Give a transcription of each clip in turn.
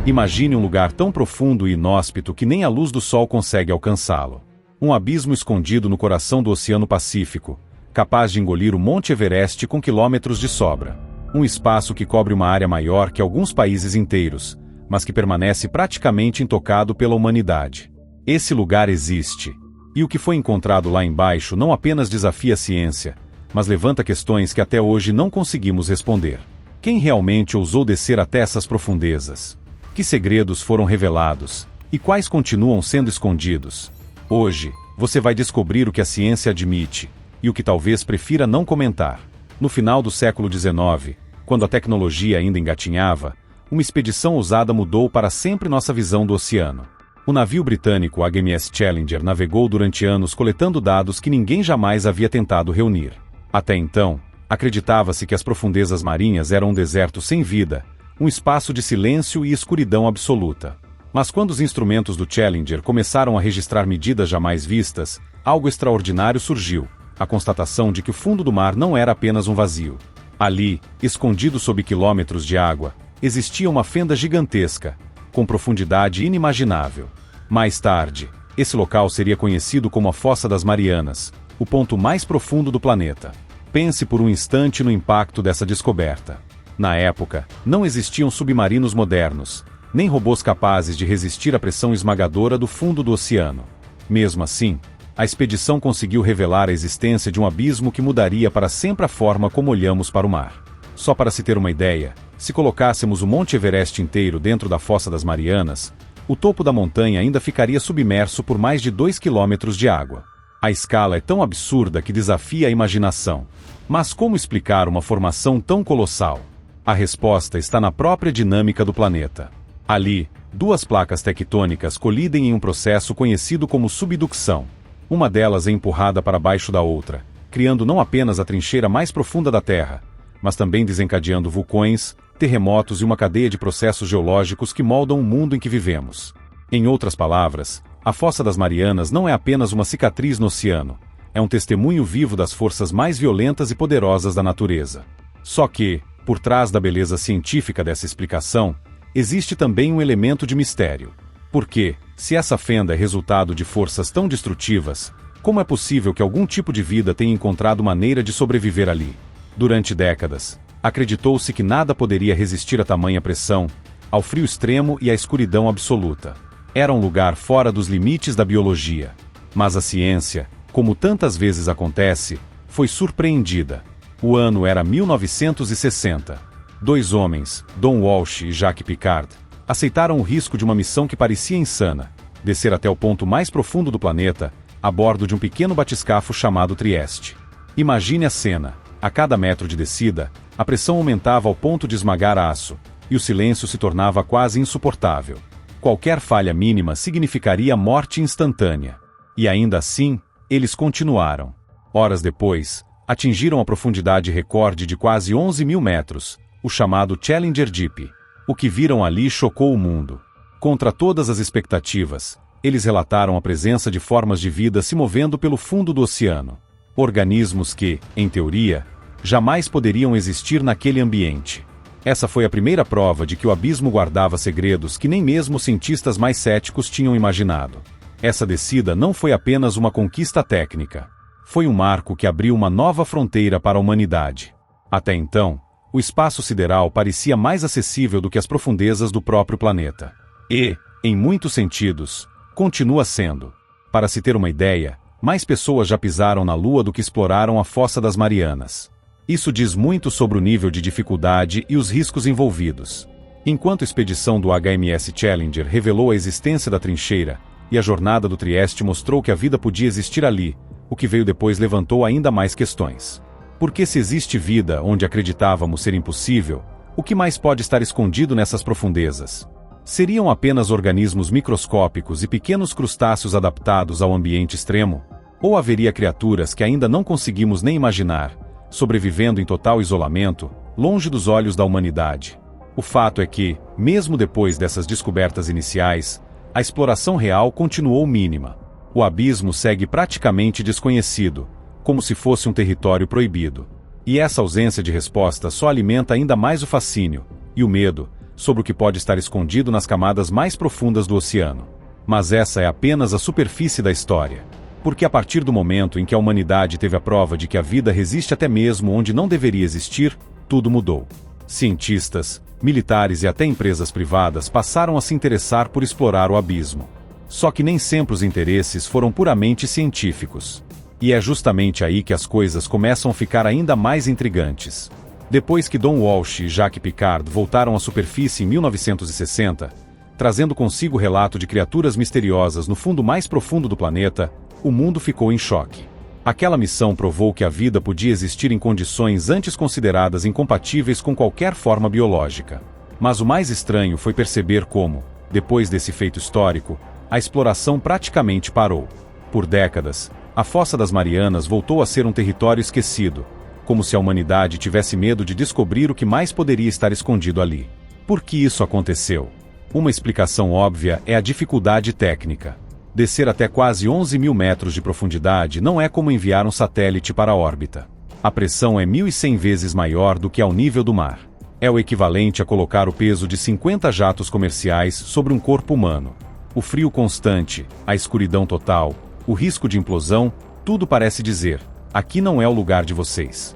Imagine um lugar tão profundo e inóspito que nem a luz do sol consegue alcançá-lo. Um abismo escondido no coração do Oceano Pacífico, capaz de engolir o Monte Everest com quilômetros de sobra. Um espaço que cobre uma área maior que alguns países inteiros, mas que permanece praticamente intocado pela humanidade. Esse lugar existe. E o que foi encontrado lá embaixo não apenas desafia a ciência, mas levanta questões que até hoje não conseguimos responder. Quem realmente ousou descer até essas profundezas? Que segredos foram revelados? E quais continuam sendo escondidos? Hoje, você vai descobrir o que a ciência admite, e o que talvez prefira não comentar. No final do século XIX, quando a tecnologia ainda engatinhava, uma expedição ousada mudou para sempre nossa visão do oceano. O navio britânico HMS Challenger navegou durante anos coletando dados que ninguém jamais havia tentado reunir. Até então, acreditava-se que as profundezas marinhas eram um deserto sem vida, um espaço de silêncio e escuridão absoluta. Mas quando os instrumentos do Challenger começaram a registrar medidas jamais vistas, algo extraordinário surgiu: a constatação de que o fundo do mar não era apenas um vazio. Ali, escondido sob quilômetros de água, existia uma fenda gigantesca, com profundidade inimaginável. Mais tarde, esse local seria conhecido como a Fossa das Marianas, o ponto mais profundo do planeta. Pense por um instante no impacto dessa descoberta. Na época, não existiam submarinos modernos, nem robôs capazes de resistir à pressão esmagadora do fundo do oceano. Mesmo assim, a expedição conseguiu revelar a existência de um abismo que mudaria para sempre a forma como olhamos para o mar. Só para se ter uma ideia, se colocássemos o Monte Everest inteiro dentro da Fossa das Marianas, o topo da montanha ainda ficaria submerso por mais de 2 quilômetros de água. A escala é tão absurda que desafia a imaginação. Mas como explicar uma formação tão colossal? A resposta está na própria dinâmica do planeta. Ali, duas placas tectônicas colidem em um processo conhecido como subducção. Uma delas é empurrada para baixo da outra, criando não apenas a trincheira mais profunda da Terra, mas também desencadeando vulcões, terremotos e uma cadeia de processos geológicos que moldam o mundo em que vivemos. Em outras palavras, a Fossa das Marianas não é apenas uma cicatriz no oceano, é um testemunho vivo das forças mais violentas e poderosas da natureza. Só que, por trás da beleza científica dessa explicação, existe também um elemento de mistério. Porque, se essa fenda é resultado de forças tão destrutivas, como é possível que algum tipo de vida tenha encontrado maneira de sobreviver ali? Durante décadas, acreditou-se que nada poderia resistir a tamanha pressão, ao frio extremo e à escuridão absoluta. Era um lugar fora dos limites da biologia. Mas a ciência, como tantas vezes acontece, foi surpreendida. O ano era 1960. Dois homens, Don Walsh e Jacques Piccard, aceitaram o risco de uma missão que parecia insana: descer até o ponto mais profundo do planeta, a bordo de um pequeno batiscafo chamado Trieste. Imagine a cena. A cada metro de descida, a pressão aumentava ao ponto de esmagar aço, e o silêncio se tornava quase insuportável. Qualquer falha mínima significaria morte instantânea. E ainda assim, eles continuaram. Horas depois, atingiram a profundidade recorde de quase 11.000 metros, o chamado Challenger Deep. O que viram ali chocou o mundo. Contra todas as expectativas, eles relataram a presença de formas de vida se movendo pelo fundo do oceano. Organismos que, em teoria, jamais poderiam existir naquele ambiente. Essa foi a primeira prova de que o abismo guardava segredos que nem mesmo os cientistas mais céticos tinham imaginado. Essa descida não foi apenas uma conquista técnica. Foi um marco que abriu uma nova fronteira para a humanidade. Até então, o espaço sideral parecia mais acessível do que as profundezas do próprio planeta. E, em muitos sentidos, continua sendo. Para se ter uma ideia, mais pessoas já pisaram na Lua do que exploraram a Fossa das Marianas. Isso diz muito sobre o nível de dificuldade e os riscos envolvidos. Enquanto a expedição do HMS Challenger revelou a existência da trincheira, e a jornada do Trieste mostrou que a vida podia existir ali, o que veio depois levantou ainda mais questões. Porque se existe vida onde acreditávamos ser impossível, o que mais pode estar escondido nessas profundezas? Seriam apenas organismos microscópicos e pequenos crustáceos adaptados ao ambiente extremo? Ou haveria criaturas que ainda não conseguimos nem imaginar, sobrevivendo em total isolamento, longe dos olhos da humanidade? O fato é que, mesmo depois dessas descobertas iniciais, a exploração real continuou mínima. O abismo segue praticamente desconhecido, como se fosse um território proibido. E essa ausência de resposta só alimenta ainda mais o fascínio e o medo sobre o que pode estar escondido nas camadas mais profundas do oceano. Mas essa é apenas a superfície da história. Porque a partir do momento em que a humanidade teve a prova de que a vida resiste até mesmo onde não deveria existir, tudo mudou. Cientistas, militares e até empresas privadas passaram a se interessar por explorar o abismo. Só que nem sempre os interesses foram puramente científicos. E é justamente aí que as coisas começam a ficar ainda mais intrigantes. Depois que Don Walsh e Jacques Piccard voltaram à superfície em 1960, trazendo consigo o relato de criaturas misteriosas no fundo mais profundo do planeta, o mundo ficou em choque. Aquela missão provou que a vida podia existir em condições antes consideradas incompatíveis com qualquer forma biológica. Mas o mais estranho foi perceber como, depois desse feito histórico, a exploração praticamente parou. Por décadas, a Fossa das Marianas voltou a ser um território esquecido, como se a humanidade tivesse medo de descobrir o que mais poderia estar escondido ali. Por que isso aconteceu? Uma explicação óbvia é a dificuldade técnica. Descer até quase 11 mil metros de profundidade não é como enviar um satélite para a órbita. A pressão é 1.100 vezes maior do que ao nível do mar. É o equivalente a colocar o peso de 50 jatos comerciais sobre um corpo humano. O frio constante, a escuridão total, o risco de implosão, tudo parece dizer: aqui não é o lugar de vocês.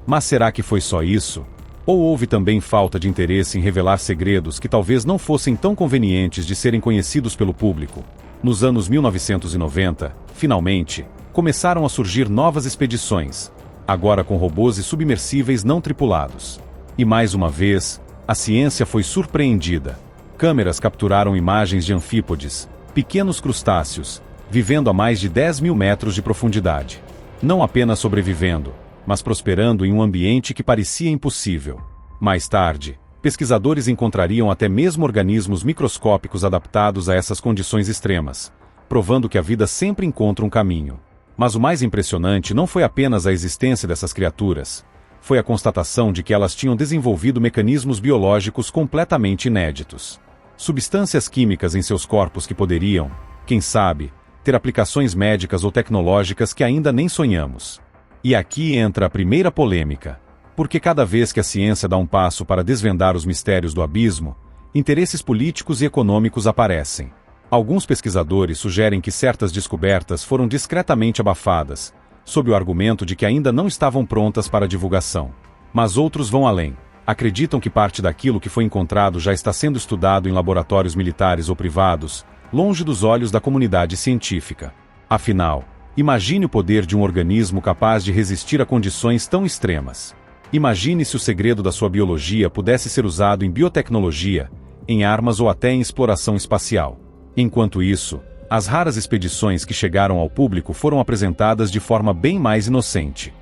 Mas será que foi só isso? Ou houve também falta de interesse em revelar segredos que talvez não fossem tão convenientes de serem conhecidos pelo público? Nos anos 1990, finalmente, começaram a surgir novas expedições, agora com robôs e submersíveis não tripulados. E mais uma vez, a ciência foi surpreendida. Câmeras capturaram imagens de anfípodes, pequenos crustáceos, vivendo a mais de 10 mil metros de profundidade. Não apenas sobrevivendo, mas prosperando em um ambiente que parecia impossível. Mais tarde, pesquisadores encontrariam até mesmo organismos microscópicos adaptados a essas condições extremas, provando que a vida sempre encontra um caminho. Mas o mais impressionante não foi apenas a existência dessas criaturas, foi a constatação de que elas tinham desenvolvido mecanismos biológicos completamente inéditos. Substâncias químicas em seus corpos que poderiam, quem sabe, ter aplicações médicas ou tecnológicas que ainda nem sonhamos. E aqui entra a primeira polêmica. Porque cada vez que a ciência dá um passo para desvendar os mistérios do abismo, interesses políticos e econômicos aparecem. Alguns pesquisadores sugerem que certas descobertas foram discretamente abafadas, sob o argumento de que ainda não estavam prontas para divulgação. Mas outros vão além. Acreditam que parte daquilo que foi encontrado já está sendo estudado em laboratórios militares ou privados, longe dos olhos da comunidade científica. Afinal, imagine o poder de um organismo capaz de resistir a condições tão extremas. Imagine se o segredo da sua biologia pudesse ser usado em biotecnologia, em armas ou até em exploração espacial. Enquanto isso, as raras expedições que chegaram ao público foram apresentadas de forma bem mais inocente.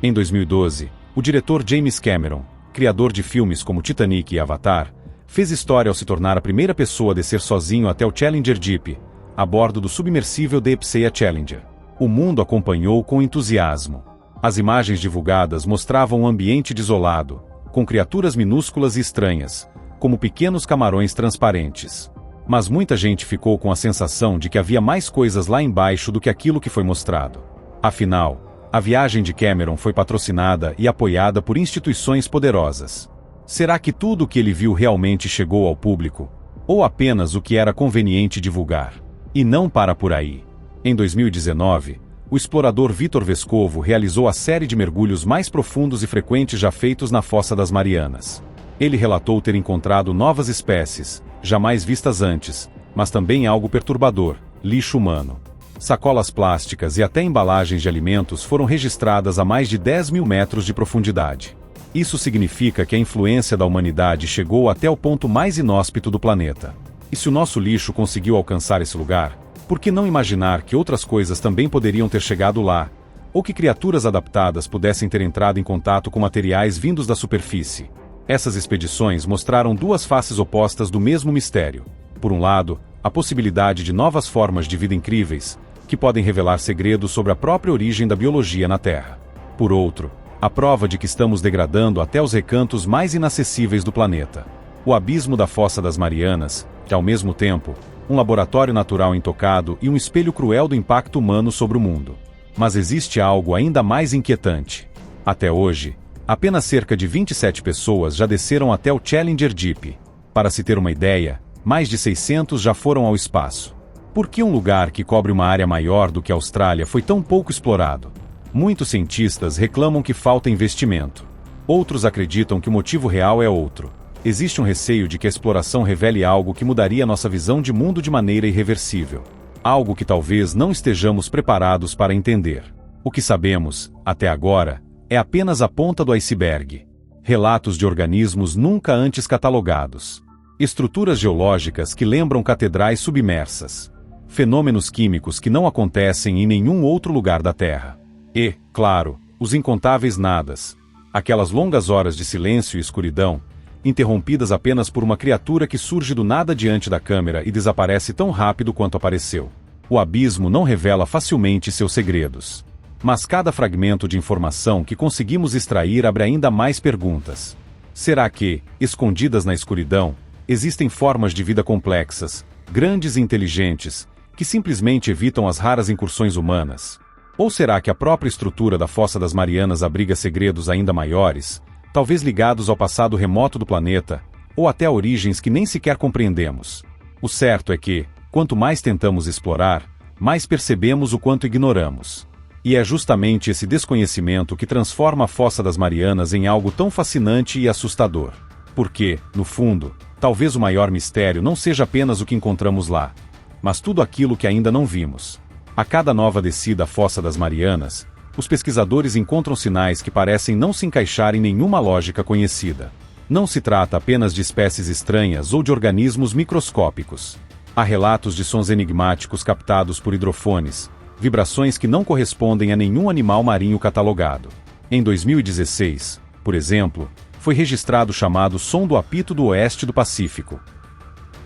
Em 2012, o diretor James Cameron, criador de filmes como Titanic e Avatar, fez história ao se tornar a primeira pessoa a descer sozinho até o Challenger Deep, a bordo do submersível Deep Sea Challenger. O mundo acompanhou com entusiasmo. As imagens divulgadas mostravam um ambiente desolado, com criaturas minúsculas e estranhas, como pequenos camarões transparentes. Mas muita gente ficou com a sensação de que havia mais coisas lá embaixo do que aquilo que foi mostrado. Afinal, a viagem de Cameron foi patrocinada e apoiada por instituições poderosas. Será que tudo o que ele viu realmente chegou ao público? Ou apenas o que era conveniente divulgar? E não para por aí. Em 2019, o explorador Vitor Vescovo realizou a série de mergulhos mais profundos e frequentes já feitos na Fossa das Marianas. Ele relatou ter encontrado novas espécies, jamais vistas antes, mas também algo perturbador: lixo humano. Sacolas plásticas e até embalagens de alimentos foram registradas a mais de 10 mil metros de profundidade. Isso significa que a influência da humanidade chegou até o ponto mais inóspito do planeta. E se o nosso lixo conseguiu alcançar esse lugar, por que não imaginar que outras coisas também poderiam ter chegado lá, ou que criaturas adaptadas pudessem ter entrado em contato com materiais vindos da superfície? Essas expedições mostraram duas faces opostas do mesmo mistério. Por um lado, a possibilidade de novas formas de vida incríveis, que podem revelar segredos sobre a própria origem da biologia na Terra. Por outro, a prova de que estamos degradando até os recantos mais inacessíveis do planeta. O abismo da Fossa das Marianas, que ao mesmo tempo, um laboratório natural intocado e um espelho cruel do impacto humano sobre o mundo. Mas existe algo ainda mais inquietante. Até hoje, Apenas cerca de 27 pessoas já desceram até o Challenger Deep. Para se ter uma ideia, mais de 600 já foram ao espaço. Por que um lugar que cobre uma área maior do que a Austrália foi tão pouco explorado? Muitos cientistas reclamam que falta investimento. Outros acreditam que o motivo real é outro. Existe um receio de que a exploração revele algo que mudaria nossa visão de mundo de maneira irreversível. Algo que talvez não estejamos preparados para entender. O que sabemos, até agora, é apenas a ponta do iceberg. Relatos de organismos nunca antes catalogados. Estruturas geológicas que lembram catedrais submersas. Fenômenos químicos que não acontecem em nenhum outro lugar da Terra. E, claro, os incontáveis nadas. Aquelas longas horas de silêncio e escuridão, interrompidas apenas por uma criatura que surge do nada diante da câmera e desaparece tão rápido quanto apareceu. O abismo não revela facilmente seus segredos. Mas cada fragmento de informação que conseguimos extrair abre ainda mais perguntas. Será que, escondidas na escuridão, existem formas de vida complexas, grandes e inteligentes, que simplesmente evitam as raras incursões humanas? Ou será que a própria estrutura da Fossa das Marianas abriga segredos ainda maiores, talvez ligados ao passado remoto do planeta, ou até a origens que nem sequer compreendemos? O certo é que, quanto mais tentamos explorar, mais percebemos o quanto ignoramos. E é justamente esse desconhecimento que transforma a Fossa das Marianas em algo tão fascinante e assustador. Porque, no fundo, talvez o maior mistério não seja apenas o que encontramos lá, mas tudo aquilo que ainda não vimos. A cada nova descida à Fossa das Marianas, os pesquisadores encontram sinais que parecem não se encaixar em nenhuma lógica conhecida. Não se trata apenas de espécies estranhas ou de organismos microscópicos. Há relatos de sons enigmáticos captados por hidrofones, vibrações que não correspondem a nenhum animal marinho catalogado. Em 2016, por exemplo, foi registrado o chamado som do apito do oeste do Pacífico.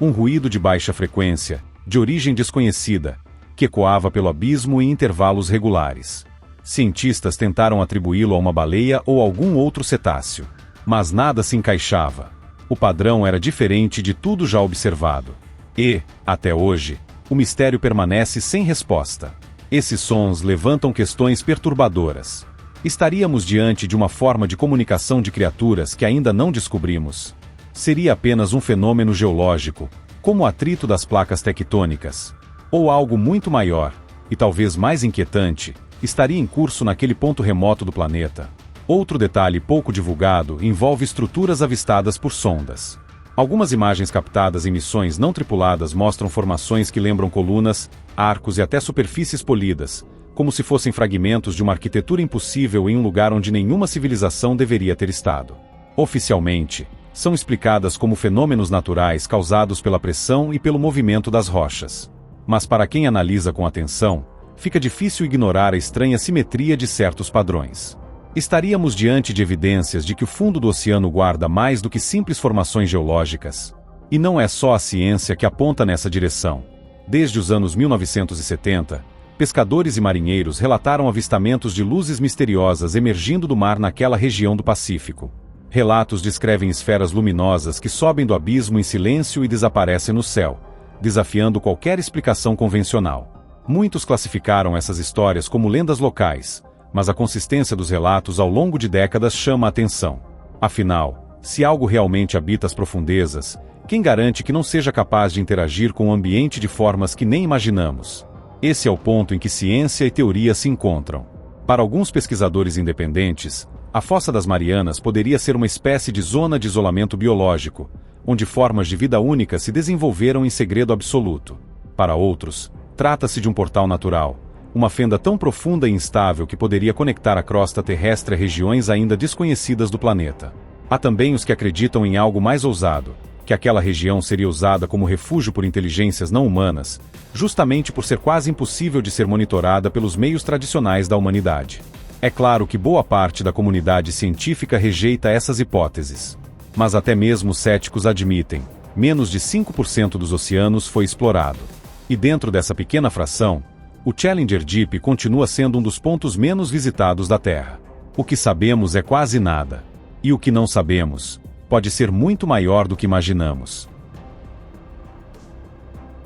Um ruído de baixa frequência, de origem desconhecida, que ecoava pelo abismo em intervalos regulares. Cientistas tentaram atribuí-lo a uma baleia ou algum outro cetáceo. Mas nada se encaixava. O padrão era diferente de tudo já observado. E, até hoje, o mistério permanece sem resposta. Esses sons levantam questões perturbadoras. Estaríamos diante de uma forma de comunicação de criaturas que ainda não descobrimos? Seria apenas um fenômeno geológico, como o atrito das placas tectônicas? Ou algo muito maior, e talvez mais inquietante, estaria em curso naquele ponto remoto do planeta? Outro detalhe pouco divulgado envolve estruturas avistadas por sondas. Algumas imagens captadas em missões não tripuladas mostram formações que lembram colunas, arcos e até superfícies polidas, como se fossem fragmentos de uma arquitetura impossível em um lugar onde nenhuma civilização deveria ter estado. Oficialmente, são explicadas como fenômenos naturais causados pela pressão e pelo movimento das rochas. Mas para quem analisa com atenção, fica difícil ignorar a estranha simetria de certos padrões. Estaríamos diante de evidências de que o fundo do oceano guarda mais do que simples formações geológicas. E não é só a ciência que aponta nessa direção. Desde os anos 1970, pescadores e marinheiros relataram avistamentos de luzes misteriosas emergindo do mar naquela região do Pacífico. Relatos descrevem esferas luminosas que sobem do abismo em silêncio e desaparecem no céu, desafiando qualquer explicação convencional. Muitos classificaram essas histórias como lendas locais, mas a consistência dos relatos ao longo de décadas chama a atenção. Afinal, se algo realmente habita as profundezas, quem garante que não seja capaz de interagir com o ambiente de formas que nem imaginamos? Esse é o ponto em que ciência e teoria se encontram. Para alguns pesquisadores independentes, a Fossa das Marianas poderia ser uma espécie de zona de isolamento biológico, onde formas de vida únicas se desenvolveram em segredo absoluto. Para outros, trata-se de um portal natural, uma fenda tão profunda e instável que poderia conectar a crosta terrestre a regiões ainda desconhecidas do planeta. Há também os que acreditam em algo mais ousado, que aquela região seria usada como refúgio por inteligências não humanas, justamente por ser quase impossível de ser monitorada pelos meios tradicionais da humanidade. É claro que boa parte da comunidade científica rejeita essas hipóteses. Mas até mesmo os céticos admitem, menos de 5% dos oceanos foi explorado. E dentro dessa pequena fração, o Challenger Deep continua sendo um dos pontos menos visitados da Terra. O que sabemos é quase nada. E o que não sabemos pode ser muito maior do que imaginamos.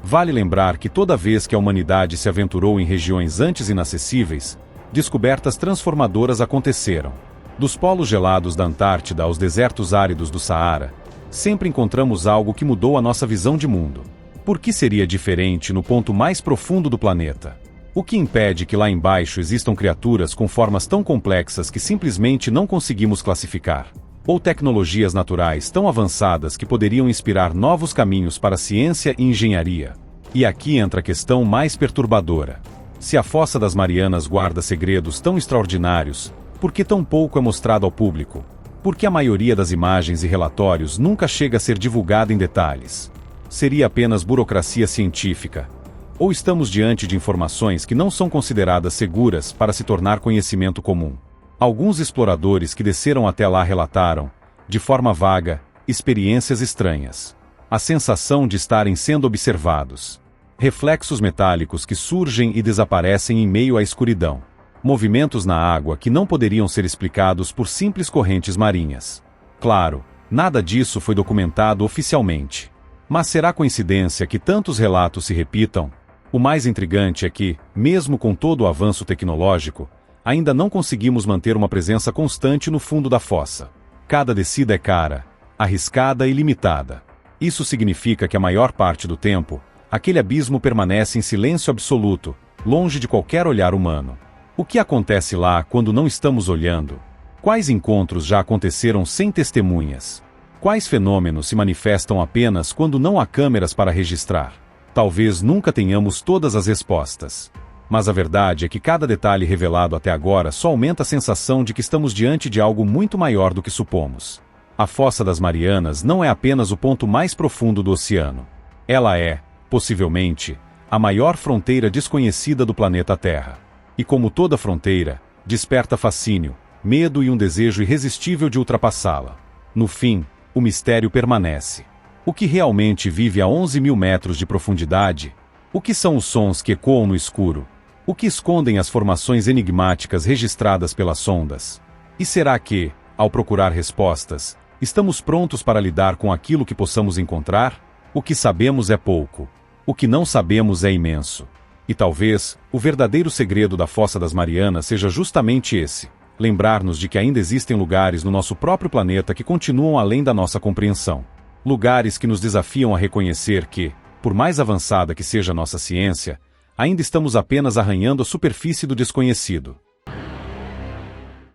Vale lembrar que toda vez que a humanidade se aventurou em regiões antes inacessíveis, descobertas transformadoras aconteceram. Dos polos gelados da Antártida aos desertos áridos do Saara, sempre encontramos algo que mudou a nossa visão de mundo. Por que seria diferente no ponto mais profundo do planeta? O que impede que lá embaixo existam criaturas com formas tão complexas que simplesmente não conseguimos classificar? Ou tecnologias naturais tão avançadas que poderiam inspirar novos caminhos para a ciência e engenharia? E aqui entra a questão mais perturbadora. Se a Fossa das Marianas guarda segredos tão extraordinários, por que tão pouco é mostrado ao público? Por que a maioria das imagens e relatórios nunca chega a ser divulgada em detalhes? Seria apenas burocracia científica? Ou estamos diante de informações que não são consideradas seguras para se tornar conhecimento comum? Alguns exploradores que desceram até lá relataram, de forma vaga, experiências estranhas. A sensação de estarem sendo observados. Reflexos metálicos que surgem e desaparecem em meio à escuridão. Movimentos na água que não poderiam ser explicados por simples correntes marinhas. Claro, nada disso foi documentado oficialmente. Mas será coincidência que tantos relatos se repitam? O mais intrigante é que, mesmo com todo o avanço tecnológico, ainda não conseguimos manter uma presença constante no fundo da fossa. Cada descida é cara, arriscada e limitada. Isso significa que a maior parte do tempo, aquele abismo permanece em silêncio absoluto, longe de qualquer olhar humano. O que acontece lá quando não estamos olhando? Quais encontros já aconteceram sem testemunhas? Quais fenômenos se manifestam apenas quando não há câmeras para registrar? Talvez nunca tenhamos todas as respostas. Mas a verdade é que cada detalhe revelado até agora só aumenta a sensação de que estamos diante de algo muito maior do que supomos. A Fossa das Marianas não é apenas o ponto mais profundo do oceano. Ela é, possivelmente, a maior fronteira desconhecida do planeta Terra. E como toda fronteira, desperta fascínio, medo e um desejo irresistível de ultrapassá-la. No fim, o mistério permanece. O que realmente vive a 11 mil metros de profundidade? O que são os sons que ecoam no escuro? O que escondem as formações enigmáticas registradas pelas sondas? E será que, ao procurar respostas, estamos prontos para lidar com aquilo que possamos encontrar? O que sabemos é pouco. O que não sabemos é imenso. E talvez, o verdadeiro segredo da Fossa das Marianas seja justamente esse: lembrar-nos de que ainda existem lugares no nosso próprio planeta que continuam além da nossa compreensão. Lugares que nos desafiam a reconhecer que, por mais avançada que seja a nossa ciência, ainda estamos apenas arranhando a superfície do desconhecido.